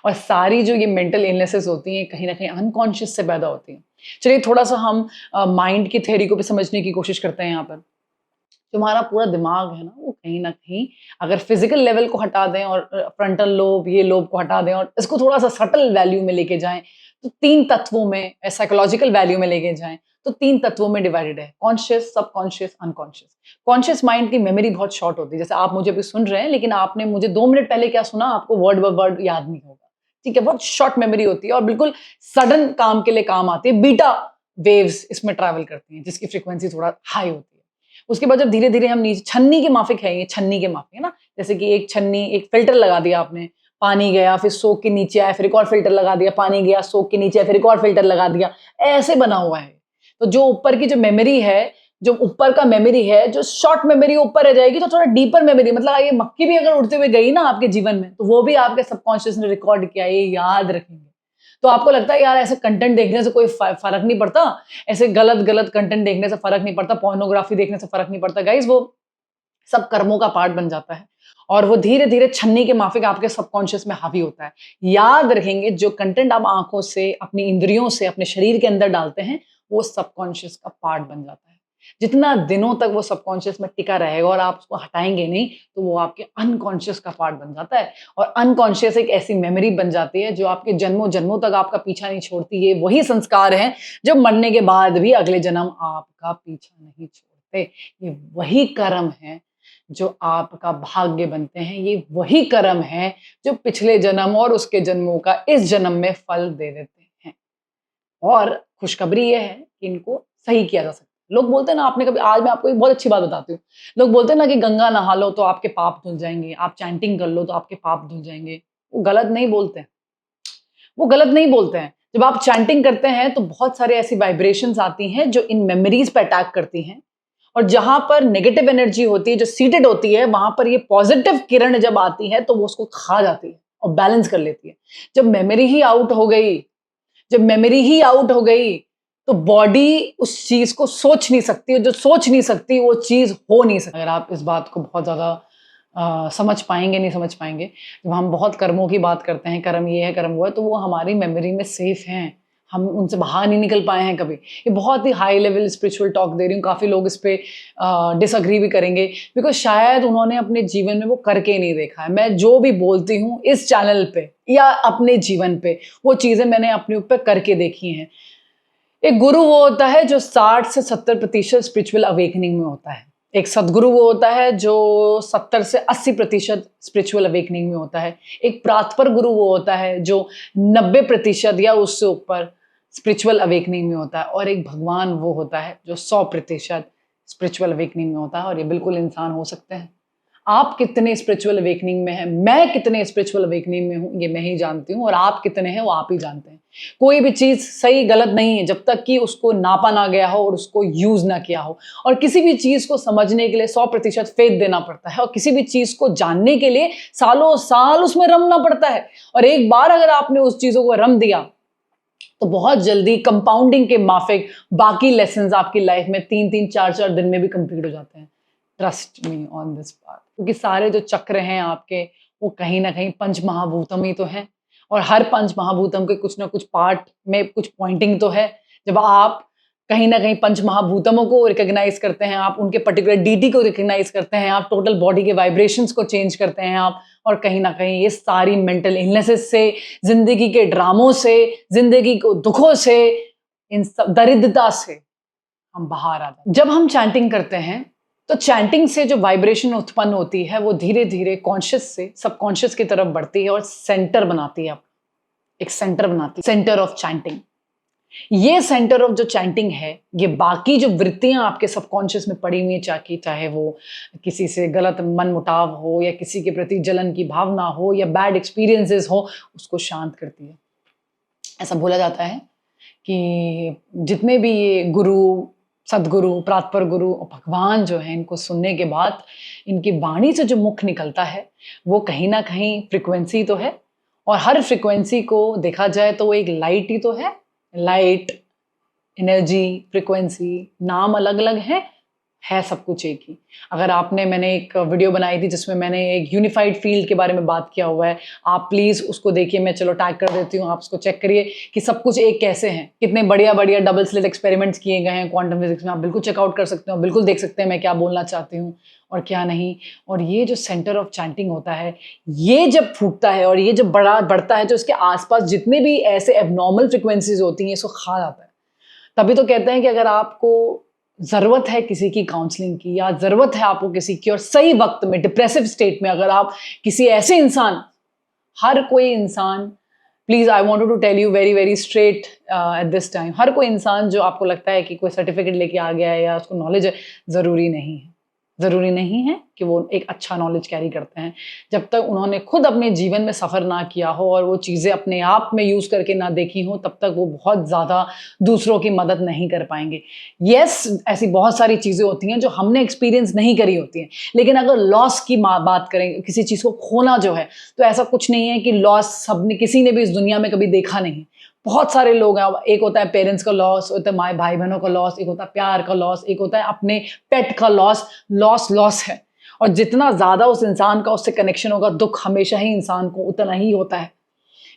और सारी जो ये मेंटल इलनेसेस होती हैं, कहीं ना कहीं अनकॉन्शियस से पैदा होती हैं। चलिए थोड़ा सा हम माइंड की थ्योरी को भी समझने की कोशिश करते हैं यहाँ पर। जो हमारा पूरा दिमाग है ना, वो कहीं न कहीं अगर फिज़िकल लेवल को हटा दें और फ्रंटल लोब, ये लोब को हटा दें और इसको थोड़ा-सा सटल वैल्यू में लेके जाएँ, तो 3 तत्वों में साइकोलॉजिकल वैल्यू में लेके जाएँ, तो 3 तत्वों में डिवाइडेड है, conscious, subconscious, unconscious. Conscious mind की मेमोरी बहुत शॉर्ट होती है, जैसे आप मुझे अभी सुन रहे हैं, लेकिन आपने मुझे 2 मिनट पहले क्या सुना, आपको वर्ड बाय वर्ड याद नहीं होगा, ठीक है? बहुत शॉर्ट मेमोरी होती है और बिल्कुल सडन काम के लिए काम आती है, बीटा वेव्स इसमें ट्रैवल करती हैं, जिसकी फ्रीक्वेंसी थोड़ा हाई होती है। उसके बाद जब धीरे-धीरे हम नीचे छन्नी के माफिक है ये, छन्नी के माफिक, है ना? जैसे कि एक छन्नी, एक फ़िल्टर लगा दिया आपने, पानी गया, फिर सोख के नीचे आया, फिर एक और फ़िल्टर लगा दिया, पानी गया, सोख के नीचे आया, फिर एक और फ़िल्टर लगा दिया, ऐसे बना हुआ है। तो जो ऊपर की जो मेमोरी है, जो ऊपर का मेमोरी है, जो शॉर्ट मेमोरी ऊपर रह जाएगी, तो थोड़ा डीपर मेमोरी, मतलब ये मक्खी भी अगर उड़ते हुए गई ना आपके जीवन में, तो वो भी आपके सबकॉन्शियस ने रिकॉर्ड किया, ये याद रखेंगे। तो आपको लगता है यार ऐसे कंटेंट देखने से कोई फ़र्क नहीं पड़ता, ऐसे गलत-गलत कंटेंट देखने से फ़र्क नहीं पड़ता, पोर्नोग्राफी देखने से फ़र्क नहीं पड़ता। गाइज़, वो सब कर्मों का पार्ट बन जाता है और वो धीरे-धीरे छन्नी के माफिक आपके सबकॉन्शियस में हावी होता है। याद रखेंगे, जो कंटेंट आप आँखों से, अपनी इंद्रियों से, अपने शरीर के अंदर डालते हैं, वो सबकॉन्शियस का पार्ट बन जाता है। जितना दिनों तक वो सबकॉन्शियस में टिका रहेगा और आप उसको हटाएँगे नहीं, तो वो आपके अनकॉन्शियस का पार्ट बन जाता है और अनकॉन्शियस एक ऐसी मेमोरी बन जाती है, जो आपके जन्मों-जन्मों तक आपका पीछा नहीं छोड़ती। ये वही संस्कार हैं, जो मरने के बाद भी अगले जन्म आपका पीछा नहीं छोड़ते। ये वही कर्म हैं, जो आपका भाग्य बनते हैं, ये वही कर्म हैं, जो पिछले जन्म और उसके जन्मों का इस जन्म में फल दे देते हैं। और खुशखबरी ये है कि इनको सही किया जा सकता है। लोग बोलते हैं ना, आपने कभी, आज मैं आपको एक बहुत अच्छी बात बताती हूँ। लोग बोलते हैं ना कि गंगा नहा लो तो आपके पाप धुल जाएँगे, आप चैंटिंग कर लो तो आपके पाप धुल जाएँगे। वो गलत नहीं बोलते हैं, वो गलत नहीं बोलते हैं। जब आप चैंटिंग करते हैं तो बहुत सारे ऐसी वाइब्रेशंस आती हैं जो इन मेमोरीज़ पे अटैक करती हैं और जहाँ पर नेगेटिव एनर्जी होती है, जो सीटेड होती है, वहाँ पर ये पॉज़िटिव किरण जब आती है तो वो उसको खा जाती है और बैलेंस कर लेती है। जब मेमोरी ही आउट हो गई, जब मेमोरी ही आउट हो गई, तो बॉडी उस चीज़ को सोच नहीं सकती और जो सोच नहीं सकती, वो चीज़ हो नहीं सकती। अगर आप इस बात को बहुत ज़्यादा समझ पाएँगे, नहीं समझ पाएँगे, जब हम बहुत कर्मों की बात करते हैं, कर्म ये है, कर्म वो है, तो वो हमारी मेमोरी में सेफ हैं। हम उनसे बाहर नहीं निकल पाए हैं कभी। ये बहुत ही हाई लेवल स्पिरिचुअल टॉक दे रही हूँ, काफ़ी लोग इस पे डिसएग्री भी करेंगे, बिकॉज़ शायद उन्होंने अपने जीवन में वो करके नहीं देखा है। मैं जो भी बोलती हूँ इस चैनल पे या अपने जीवन पे, वो चीज़ें मैंने अपने ऊपर करके देखी हैं। एक गुरु वो होता है जो 60 से 70% स्पिरिचुअल अवेकनिंग में होता है। एक सद्गुरु वो होता है जो 70 से 80% स्पिरिचुअल अवेकनिंग में होता है। एक प्रातपर गुरु वो होता है जो 90% या उससे ऊपर स्पिरिचुअल अवेकनिंग में होता है और एक भगवान वो होता है जो 100% स्पिरिचुअल अवेकनिंग में होता है और ये बिल्कुल इंसान हो सकते हैं। आप कितने स्पिरिचुअल अवेकनिंग में हैं, मैं कितने स्पिरिचुअल अवेकनिंग में हूँ, ये मैं ही जानती हूँ और आप कितने हैं वो आप ही जानते हैं। कोई भी चीज़ सही गलत नहीं है जब तक कि उसको नापा ना गया हो और उसको यूज़ ना किया हो और किसी भी चीज़ को समझने के लिए 100% फेथ देना पड़ता है और किसी भी चीज़ को जानने के लिए सालों साल उसमें रमना पड़ता है और एक बार अगर आपने उस चीज़ों को रम दिया तो बहुत जल्दी कंपाउंडिंग के माफिक बाकी लेसन्स आपकी लाइफ में 3-3, 4-4 दिन में भी कंप्लीट हो जाते हैं। Trust me on this part, क्योंकि सारे जो चक्र हैं आपके, वो कहीं ना कहीं पंच महाभूतम ही तो हैं और हर पंच महाभूतम के कुछ ना कुछ पार्ट में कुछ पॉइंटिंग तो है। जब आप कहीं ना कहीं पंच महाभूतमों को रिकॉग्नाइज करते हैं, आप उनके पर्टिकुलर डीटी को रिकॉग्नाइज करते हैं, आप टोटल बॉडी के वाइब्रेशंस को चेंज करते हैं आप, और कहीं ना कहीं ये सारी मेंटल इलनेसेस से, जिंदगी के ड्रामों से, जिंदगी को दुखों से, इन सब दरिद्रता से हम बाहर आ जाते हैं। जब हम चैंटिंग करते हैं तो चैंटिंग से जो वाइब्रेशन उत्पन्न होती है वो धीरे धीरे कॉन्शियस से सबकॉन्शियस की तरफ बढ़ती है और सेंटर बनाती है, एक सेंटर बनाती है, सेंटर ऑफ चैंटिंग। ये सेंटर ऑफ जो चैंटिंग है, ये बाकी जो वृत्तियां आपके सबकॉन्शियस में पड़ी हुई है, चाहे वो किसी से गलत मनमुटाव हो या किसी के प्रति जलन की भावना हो या बैड एक्सपीरियंसेस हो, उसको शांत करती है। ऐसा बोला जाता है कि जितने भी ये गुरु, सदगुरु, प्रातपर गुरु और भगवान जो है, इनको सुनने के बाद इनकी वाणी से जो मुख निकलता है वो कहीं ना कहीं फ्रिक्वेंसी तो है और हर फ्रिक्वेंसी को देखा जाए तो वो एक लाइट ही तो है। लाइट, एनर्जी, फ्रिक्वेंसी, नाम अलग अलग हैं, है सब कुछ एक ही। अगर मैंने एक वीडियो बनाई थी जिसमें मैंने एक यूनिफाइड फील्ड के बारे में बात किया हुआ है, आप प्लीज़ उसको देखिए, मैं चलो टैग कर देती हूँ, आप उसको चेक करिए कि सब कुछ एक कैसे हैं। कितने बढ़िया-बढ़िया डबल स्लिट एक्सपेरिमेंट्स किए गए हैं क्वांटम फिज़िक्स में, आप बिल्कुल चेकआउट कर सकते हो, बिल्कुल देख सकते हैं मैं क्या बोलना चाहती हूँ और क्या नहीं। और ये जो सेंटर ऑफ चैंटिंग होता है, ये जब फूटता है और ये जब बढ़ता है, तो इसके आस-पास जितने भी ऐसे एब्नॉर्मल फ्रीक्वेंसीज़ होती हैं, इसको खा जाता है। तभी तो कहते हैं कि अगर आपको ज़रूरत है किसी की काउंसलिंग की या ज़रूरत है आपको किसी की, और सही वक़्त में डिप्रेसिव स्टेट में अगर आप किसी ऐसे इंसान, हर कोई इंसान, please I wanted to tell you very very straight at this time, हर कोई इंसान जो आपको लगता है कि कोई सर्टिफ़िकेट लेके आ गया है या उसको नॉलेज है, ज़रूरी नहीं है। ज़रूरी नहीं है कि वो एक अच्छा नॉलेज कैरी करते हैं। जब तक उन्होंने खुद अपने जीवन में सफ़र ना किया हो और वो चीज़ें अपने आप में यूज़ करके ना देखी हों, तब तक वो बहुत ज़्यादा दूसरों की मदद नहीं कर पाएँगे। येस, ऐसी बहुत सारी चीज़ें होती हैं जो हमने एक्सपीरियंस नहीं करी होती हैं। लेकिन अगर लॉस की बात करें, किसी चीज़ को खोना जो है, तो ऐसा कुछ नहीं है कि लॉस सबने किसी ने भी इस दुनिया में कभी देखा नहीं। बहुत सारे लोग हैं, एक होता है पेरेंट्स का लॉस, होता है माँ भाई-बहनों का लॉस, एक होता है प्यार का लॉस, एक होता है अपने पेट का लॉस। लॉस है, और जितना ज़्यादा उस इंसान का उससे कनेक्शन होगा, दुःख हमेशा ही इंसान को उतना ही होता है।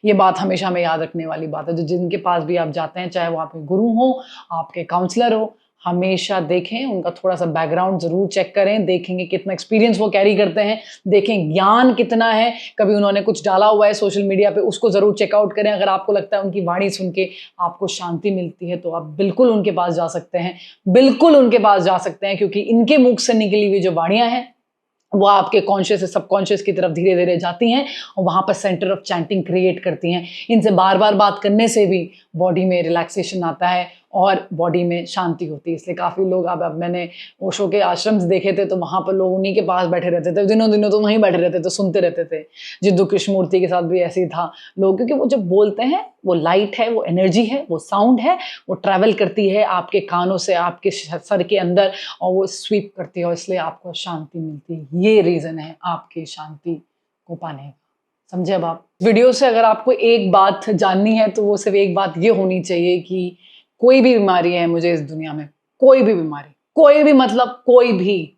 ये बात हमेशा हमें याद रखने वाली बात है। जो जिनके पास भी आप जाते हैं, चाहे वो आपके गुरु हों, आपके काउंसलर हो, हमेशा देखें, उनका थोड़ा-सा बैकग्राउंड ज़रूर चेक करें, देखेंगे कितना एक्सपीरियंस वो कैरी करते हैं, देखें ज्ञान कितना है, कभी उन्होंने कुछ डाला हुआ है सोशल मीडिया पे, उसको ज़रूर चेकआउट करें। अगर आपको लगता है उनकी वाणी सुन के आपको शांति मिलती है, तो आप बिल्कुल उनके पास जा सकते हैं। बिल्कुल उनके पास जा सकते हैं, क्योंकि इनके मुख से निकली हुई जो वाणियाँ हैं, वो आपके कॉन्शियस से सबकॉन्शियस की तरफ धीरे-धीरे जाती हैं और वहाँ पर सेंटर ऑफ चैंटिंग क्रिएट करती हैं। इनसे बार-बार बात करने से भी बॉडी में रिलैक्सेशन आता है और बॉडी में शांति होती है। इसलिए काफ़ी लोग, अब मैंने ओशो के आश्रम्स देखे थे, तो वहाँ पर लोग उन्हीं के पास बैठे रहते थे। दिनों-दिनों तो वहीं बैठे रहते थे, सुनते रहते थे। जिद्दू कृष्णमूर्ति के साथ भी ऐसे ही था लोग, क्योंकि वो जब बोलते हैं, वो लाइट है, वो एनर्जी है, वो साउंड है, वो ट्रैवल करती है आपके कानों से आपके सर के अंदर, और वो स्वीप करती है और इसलिए आपको शांति मिलती है। ये रीज़न है आपकी शांति को पाने का। समझे अब आप? वीडियो से अगर आपको एक बात जाननी है, तो वो सिर्फ़ एक बात ये होनी चाहिए कि कोई भी बीमारी है मुझे इस दुनिया में, कोई भी बीमारी, कोई भी मतलब कोई भी,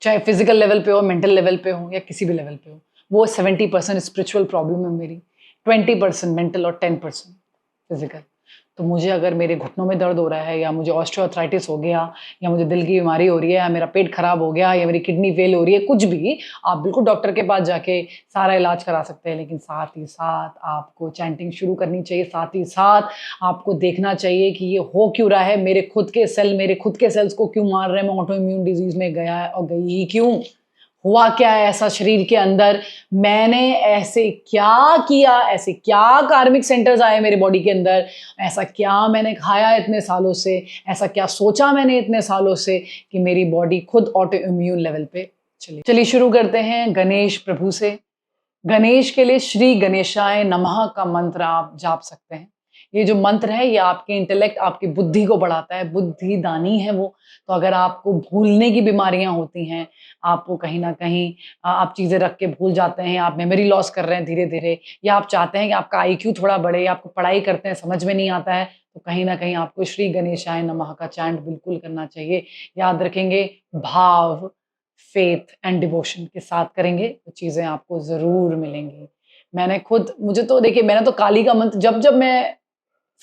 चाहे फ़िज़िकल लेवल पे हो, मेंटल लेवल पे हो या किसी भी लेवल पे हो, वो 70% स्पिरिचुअल प्रॉब्लम है मेरी, 20% मेंटल और 10% फ़िज़िकल। तो मुझे अगर मेरे घुटनों में दर्द हो रहा है, या मुझे ऑस्टियोआर्थराइटिस हो गया, या मुझे दिल की बीमारी हो रही है, या मेरा पेट खराब हो गया, या मेरी किडनी फेल हो रही है, कुछ भी, आप बिल्कुल डॉक्टर के पास जाके सारा इलाज करा सकते हैं। लेकिन साथ ही साथ आपको चैंटिंग शुरू करनी चाहिए, साथ ही साथ आपको देखना चाहिए कि ये हो क्यों रहा है, मेरे खुद के सेल्स को क्यों मार रहे हैं, मैं ऑटो इम्यून डिज़ीज़ में गया और गई ही क्यों? हुआ क्या है ऐसा शरीर के अंदर? मैंने ऐसे क्या किया? ऐसे क्या कार्मिक सेंटर्स आए मेरे बॉडी के अंदर? ऐसा क्या मैंने खाया इतने सालों से? ऐसा क्या सोचा मैंने इतने सालों से कि मेरी बॉडी खुद ऑटो इम्यून लेवल पे चलिए शुरू करते हैं गणेश प्रभु से। गणेश के लिए श्री गणेशाय नमः का मंत्र आप जाप सकते हैं। ये जो मंत्र है, ये आपके इंटेलेक्ट, आपकी बुद्धि को बढ़ाता है, बुद्धिदानी है वो। तो अगर आपको भूलने की बीमारियाँ होती हैं, आपको कहीं न कहीं आप चीज़ें रख के भूल जाते हैं, आप मेमोरी लॉस कर रहे हैं धीरे-धीरे, या आप चाहते हैं कि आपका आईक्यू थोड़ा बढ़े, या आपको पढ़ाई करते हैं समझ में नहीं आता है, तो कहीं न कहीं आपको श्री गणेशाय नमः का चैंट बिल्कुल करना चाहिए। याद रखेंगे, भाव, फेथ एंड डिवोशन के साथ करेंगे, तो चीज़ें आपको ज़रूर मिलेंगी। मुझे तो देखिए, मैंने तो काली का मंत्र, जब मैं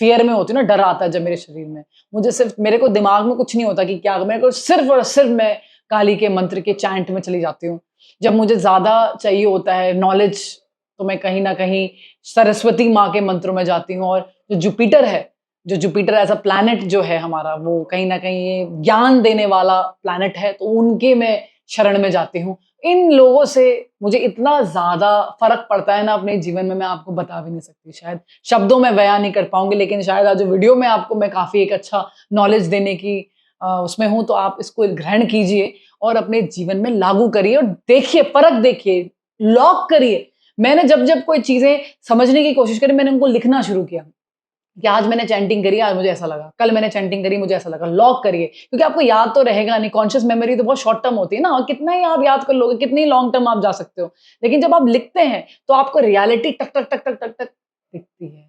फ़ियर में होती हूँ ना, डर आता है जब मेरे शरीर में, मुझे सिर्फ़, मेरे को दिमाग में कुछ नहीं होता कि क्या, मेरे को सिर्फ़ और सिर्फ़ मैं काली के मंत्र के चैंट में चली जाती हूँ। जब मुझे ज़्यादा चाहिए होता है नॉलेज, तो मैं कहीं न कहीं सरस्वती माँ के मंत्रों में जाती हूँ, और जो जुपिटर एज़ अ प्लैनेट जो है हमारा, वो कहीं न कहीं ये ज्ञान देने वाला प्लैनेट है, तो उनके मैं शरण में जाती हूँ। इन लोगों से मुझे इतना ज़्यादा फ़र्क पड़ता है ना अपने जीवन में, मैं आपको बता भी नहीं सकती, शायद शब्दों में बयान नहीं कर पाऊँगी, लेकिन शायद आज जो वीडियो में आपको मैं काफ़ी एक अच्छा नॉलेज देने की उसमें हूँ, तो आप इसको ग्रहण कीजिए और अपने जीवन में लागू करिए और देखिए, परख देखिए, लॉक करिए। मैंने जब कोई चीज़ें समझने की कोशिश करी, मैंने उनको लिखना शुरू किया कि आज मैंने चैंटिंग करी, आज मुझे ऐसा लगा, कल मैंने चैंटिंग करी, मुझे ऐसा लगा। लॉक करिए, क्योंकि आपको याद तो रहेगा नहीं, कॉन्शियस मेमोरी तो बहुत शॉर्ट टर्म होती है ना, और कितना ही आप याद कर लोगे, कितनी लॉन्ग टर्म आप जा सकते हो। लेकिन जब आप लिखते हैं, तो आपको रियलिटी टक, टक, टक, टक, टक, टक दिखती है।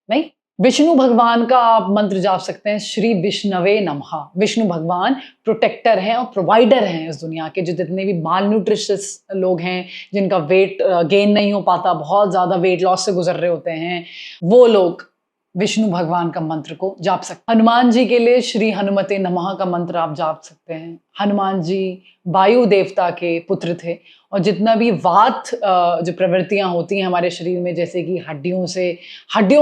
नहीं? विष्णु भगवान का आप मंत्र जाप सकते हैं, श्री विष्णवे नमः। विष्णु भगवान प्रोटेक्टर हैं और प्रोवाइडर हैं इस दुनिया के। जो जितने भी माल न्यूट्रिशियस लोग हैं, जिनका वेट गेन नहीं हो पाता, बहुत ज़्यादा वेट लॉस से गुजर रहे होते हैं, वो लोग विष्णु भगवान का मंत्र को जाप सकते हैं। हनुमान जी के लिए श्री हनुमते नमः का मंत्र आप जाप सकते हैं। हनुमान जी वायु देवता के पुत्र थे और जितना भी वात जो प्रवृत्तियां होती हैं हमारे शरीर में, जैसे कि हड्डियों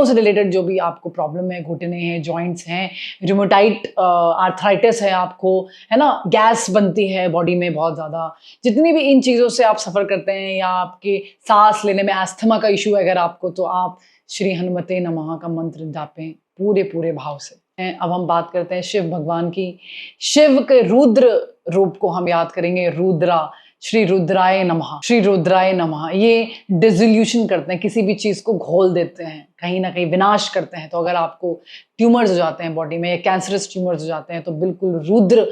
से रिलेटेड जो भी आपको प्रॉब्लम है, घुटने हैं, जॉइंट्स हैं, रूमेटाइड आर्थराइटिस है आपको, है ना, गैस बनती है बॉडी में बहुत ज़्यादा, जितनी भी इन चीज़ों से आप सफ़र करते हैं, या आपके सांस लेने में अस्थमा का इशू है अगर आपको, तो आप श्री हनुमते नमः का मंत्र जापें पूरे पूरे भाव से। अब हम बात करते हैं शिव भगवान की। शिव के रुद्र रूप को हम याद करेंगे, रुद्रा, श्री रुद्राय नमः, श्री रुद्राय नमः। ये डिसोल्यूशन करते हैं, किसी भी चीज़ को घोल देते हैं, कहीं ना कहीं विनाश करते हैं। तो अगर आपको ट्यूमर्स हो जाते हैं बॉडी में, या कैंसरस ट्यूमर्स हो जाते हैं, तो बिल्कुल रुद्र,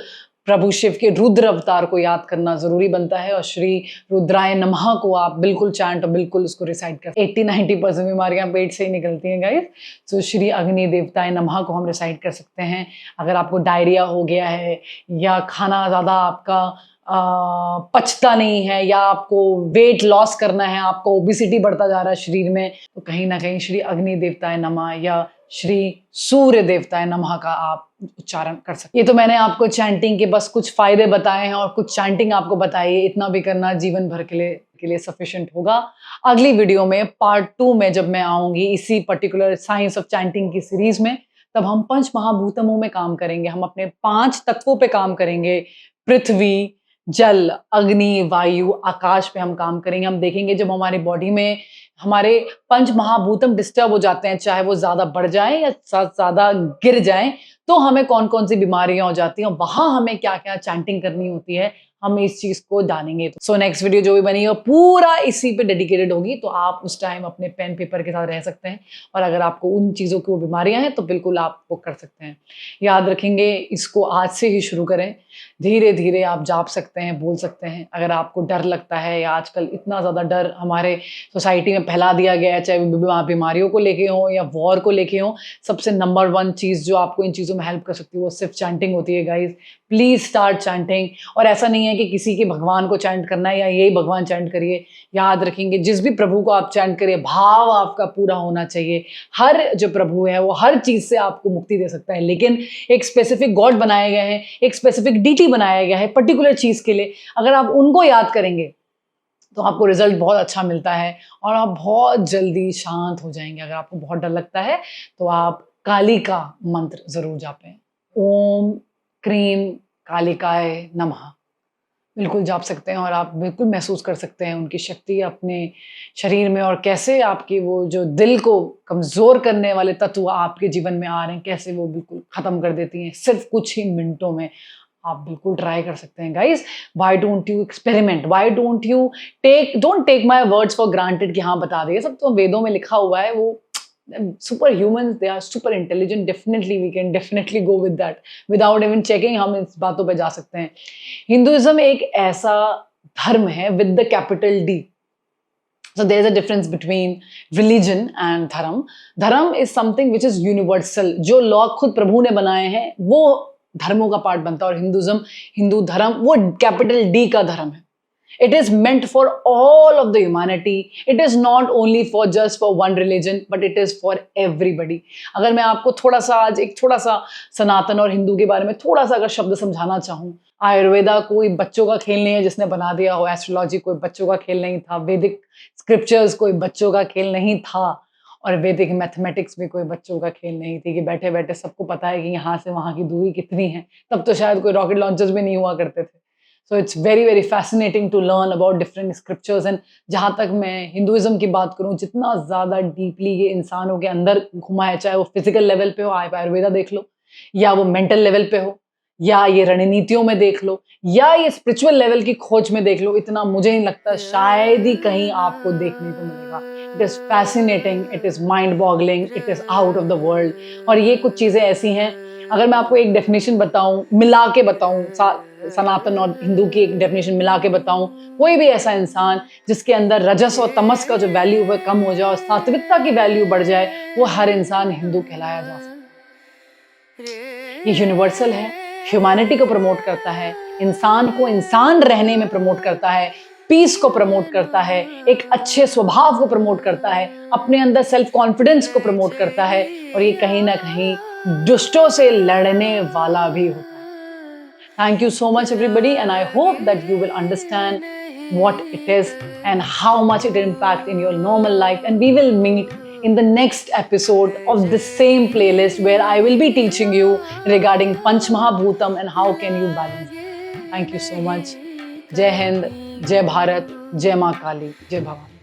प्रभु शिव के रुद्र अवतार को याद करना जरूरी बनता है। और श्री रुद्राय नमः को आप बिल्कुल चैंट और बिल्कुल उसको रिसाइट कर। 80-90% बीमारियां पेट से ही निकलती हैं गाइस। तो श्री अग्नि देवताय नमः को हम रिसाइट कर सकते हैं। अगर आपको डायरिया हो गया है, या खाना ज़्यादा आपका पचता नहीं है, या आपको वेट लॉस करना है, आपको ओबिसिटी बढ़ता जा रहा है शरीर में, तो कहीं ना कहीं श्री अग्नि देवताय नमः या श्री सूर्य देवताय नमः का आप उच्चारण कर सकते हैं। ये तो मैंने आपको चैंटिंग के बस कुछ फायदे बताए हैं और कुछ चैंटिंग आपको बताई है। इतना भी करना जीवन भर के लिए सफिशिएंट होगा। अगली वीडियो में पार्ट 2 में जब मैं आऊंगी इसी पर्टिकुलर साइंस ऑफ चैंटिंग की सीरीज में, तब हम पंच महाभूतमों में काम करेंगे। हम अपने 5 तत्वों पे काम करेंगे, पृथ्वी, जल, अग्नि, वायु, आकाश पे हम काम करेंगे। हम देखेंगे जब हमारी बॉडी में हमारे पंच महाभूतम डिस्टर्ब हो जाते हैं, चाहे वो ज्यादा बढ़ जाए या ज्यादा गिर जाए, तो हमें कौन कौन सी बीमारियां हो जाती हैं, वहां हमें क्या क्या चैंटिंग करनी होती है, हम इस चीज को जानेंगे। सो नेक्स्ट वीडियो जो भी बनी है पूरा इसी पे डेडिकेटेड होगी, तो आप उस टाइम अपने पेन पेपर के साथ रह सकते हैं। और अगर आपको उन चीजों की वो बीमारियां हैं, तो बिल्कुल आप वो कर सकते हैं। याद रखेंगे, इसको आज से ही शुरू करें। धीरे धीरे आप जाप सकते हैं, बोल सकते हैं। अगर आपको डर लगता है, या आजकल इतना ज़्यादा डर हमारे सोसाइटी में फैला दिया गया है, चाहे वो बीमारियों को लेके हो या वॉर को लेके हो, सबसे नंबर 1 चीज़ जो आपको इन चीज़ों में हेल्प कर सकती है वो सिर्फ चैंटिंग होती है गाइज। Please start chanting. और ऐसा नहीं है कि किसी के भगवान को चैंट करना है या यही भगवान चैंट करिए। याद रखेंगे, जिस भी प्रभु को आप चैंट करिए, भाव आपका पूरा होना चाहिए। हर जो प्रभु है वो हर चीज़ से आपको मुक्ति दे सकता है, लेकिन एक स्पेसिफिक गॉड बनाए गए हैं, एक स्पेसिफिक डीटी बनाया गया है पर्टिकुलर चीज़ के लिए। अगर आप उनको याद करेंगे तो आपको रिजल्ट बहुत अच्छा मिलता है और आप बहुत जल्दी शांत हो जाएंगे। अगर आपको बहुत डर लगता है तो आप काली का मंत्र जरूर जापें। ओम क्रीम कालिकाय नमः बिल्कुल जाप सकते हैं, और आप बिल्कुल महसूस कर सकते हैं उनकी शक्ति अपने शरीर में, और कैसे आपके वो जो दिल को कमज़ोर करने वाले तत्व आपके जीवन में आ रहे हैं, कैसे वो बिल्कुल ख़त्म कर देती हैं सिर्फ कुछ ही मिनटों में। आप बिल्कुल ट्राई कर सकते हैं guys. Why don't you experiment, why don't you don't take my words for granted कि हाँ बता दिए, सब तो वेदों में लिखा हुआ है। वो super humans, they are super intelligent, definitely we can definitely go with that without even checking. हम इस बातों पे जा सकते हैं। हिंदुइज्म एक ऐसा धर्म है with the capital D. So there is a difference between religion and धर्म। धर्म is something which is universal, जो लॉ खुद प्रभु ने बनाए हैं वो धर्मों का पार्ट बनता है। और हिंदू धर्म वो कैपिटल डी का धर्म है। It is meant for all of the humanity. It is not only for just for one religion, but it is for everybody. अगर मैं आपको थोड़ा सा आज एक थोड़ा सा सनातन और हिंदू के बारे में थोड़ा सा अगर शब्द समझाना चाहूँ, आयुर्वेदा कोई बच्चों का खेल नहीं है जिसने बना दिया हो, एस्ट्रोलॉजी कोई बच्चों का खेल नहीं था, वैदिक स्क्रिप्चर्स कोई बच्चों का खेल नहीं था, और वैदिक मैथमेटिक्स भी कोई बच्चों का खेल नहीं थी कि बैठे बैठे सबको पता है कि यहाँ से वहाँ की दूरी कितनी है। तब तो शायद कोई रॉकेट लॉन्चर्स भी नहीं हुआ करते थे। So it's very very fascinating to learn about different scriptures. And जहाँ तक मैं हिंदुइज्म की बात करूँ, जितना ज़्यादा डीपली ये इंसानों के अंदर घुमा है, चाहे वो फिजिकल लेवल पे हो, आप आयुर्वेदा देख लो, या वो मेंटल लेवल पे हो, या ये रणनीतियों में देख लो, या ये स्पिरिचुअल लेवल की खोज में देख लो, इतना मुझे नहीं लगता शायद ही कहीं आपको देखने को मिलेगा। It is fascinating, it is mind boggling, it is out of the world. और ये कुछ चीज़ें ऐसी हैं, अगर मैं आपको एक डेफिनेशन बताऊँ, मिला के बताऊँ, सनातन और हिंदू की एक डेफिनेशन मिला के बताऊँ, कोई भी ऐसा इंसान जिसके अंदर रजस और तमस का जो वैल्यू है कम हो जाए और सात्विकता की वैल्यू बढ़ जाए, वो हर इंसान हिंदू कहलाया जा सकता है। ये यूनिवर्सल है, ह्यूमैनिटी को प्रमोट करता है, इंसान को इंसान रहने में प्रमोट करता है, पीस को प्रमोट करता है, एक अच्छे स्वभाव को प्रमोट करता है, अपने अंदर सेल्फ कॉन्फिडेंस को प्रमोट करता है, और ये कहीं ना कहीं दुष्टों से लड़ने वाला भी होता है। Thank you so much, everybody, and I hope that you will understand what it is and how much it impacts in your normal life. And we will meet in the next episode of the same playlist where I will be teaching you regarding Panch Mahabhutam and how can you balance it. Thank you so much. Jai Hind, Jai Bharat, Jai Maa Kali, Jai Bhavan.